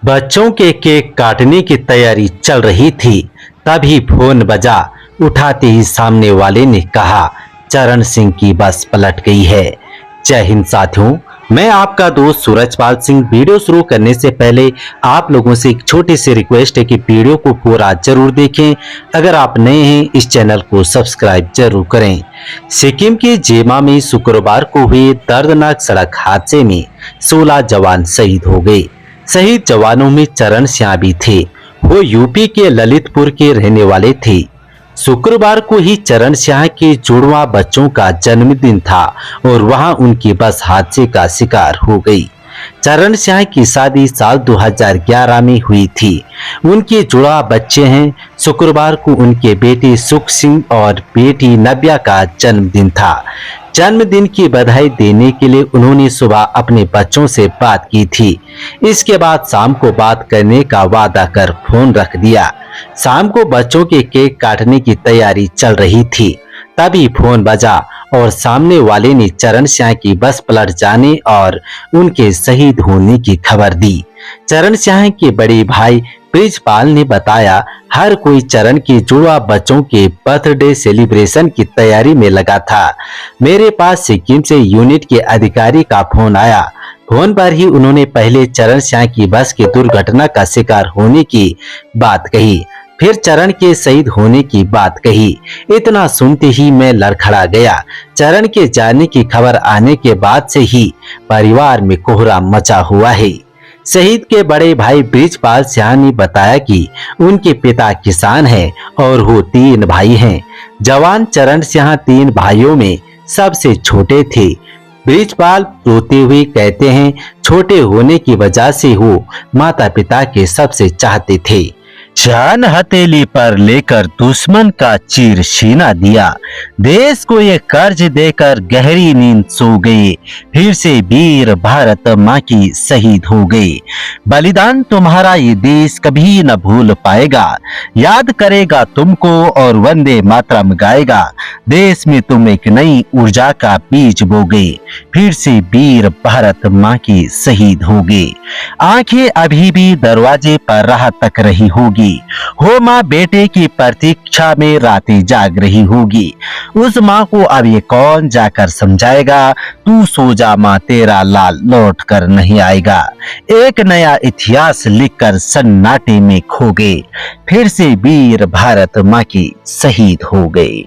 बच्चों के केक काटने की तैयारी चल रही थी, तभी फोन बजा। उठाते ही सामने वाले ने कहा, चरण सिंह की बस पलट गई है। जय हिंद साथियों, मैं आपका दोस्त सूरजपाल सिंह। वीडियो शुरू करने से पहले आप लोगों से एक छोटी सी रिक्वेस्ट है कि वीडियो को पूरा जरूर देखें। अगर आप नए हैं इस चैनल को सब्सक्राइब जरूर करें। सिक्किम के जेमा में शुक्रवार को हुए दर्दनाक सड़क हादसे में 16 जवान शहीद हो गए। शहीद जवानों में चरण सिंह भी थे। वो यूपी के ललितपुर के रहने वाले थे। शुक्रवार को ही चरण सिंह के जुड़वा बच्चों का जन्मदिन था और वहां उनकी बस हादसे का शिकार हो गई। चरण सिंह की शादी साल 2011 में हुई थी। उनके जुड़वा बच्चे हैं। शुक्रवार को उनके बेटे सुख सिंह और बेटी नव्या का जन्मदिन था। जन्मदिन की बधाई देने के लिए उन्होंने सुबह अपने बच्चों से बात की थी। इसके बाद शाम को बात करने का वादा कर फोन रख दिया। शाम को बच्चों के केक काटने की तैयारी चल रही थी, तभी फोन बजा और सामने वाले ने चरण सिंह की बस पलट जाने और उनके शहीद होने की खबर दी। चरण सिंह के बड़े भाई ब्रिजपाल ने बताया, हर कोई चरण के जुड़वा बच्चों के बर्थडे सेलिब्रेशन की तैयारी में लगा था। मेरे पास सिक्किम से यूनिट के अधिकारी का फोन आया। फोन पर ही उन्होंने पहले चरण सिंह की बस की दुर्घटना का शिकार होने की बात कही, फिर चरण के शहीद होने की बात कही। इतना सुनते ही मैं लड़खड़ा गया। चरण के जाने की खबर आने के बाद से ही परिवार में कोहराम मचा हुआ है। शहीद के बड़े भाई ब्रिजपाल सिंह ने बताया कि उनके पिता किसान हैं और वो 3 भाई हैं। जवान चरण सिंह 3 भाइयों में सबसे छोटे थे। ब्रिजपाल रोते हुए कहते हैं, छोटे होने की वजह से वो माता पिता के सबसे चाहते थे। जान हथेली पर लेकर दुश्मन का चीर सीना दिया। देश को ये कर्ज देकर गहरी नींद सो गए। फिर से वीर भारत माँ की शहीद हो गए। बलिदान तुम्हारा ये देश कभी न भूल पाएगा। याद करेगा तुमको और वंदे मातरम गाएगा। देश में तुम एक नई ऊर्जा का बीज बोगे। फिर से वीर भारत माँ की शहीद हो गए। आंखें अभी भी दरवाजे पर राह तक रही होगी। हो माँ बेटे की प्रतीक्षा में रातें जाग रही होगी। उस माँ को अब ये कौन जाकर समझाएगा। तू सो जा माँ, तेरा लाल लौट कर नहीं आएगा। एक नया इतिहास लिखकर सन्नाटे में खो गए। फिर से वीर भारत माँ की शहीद हो गए।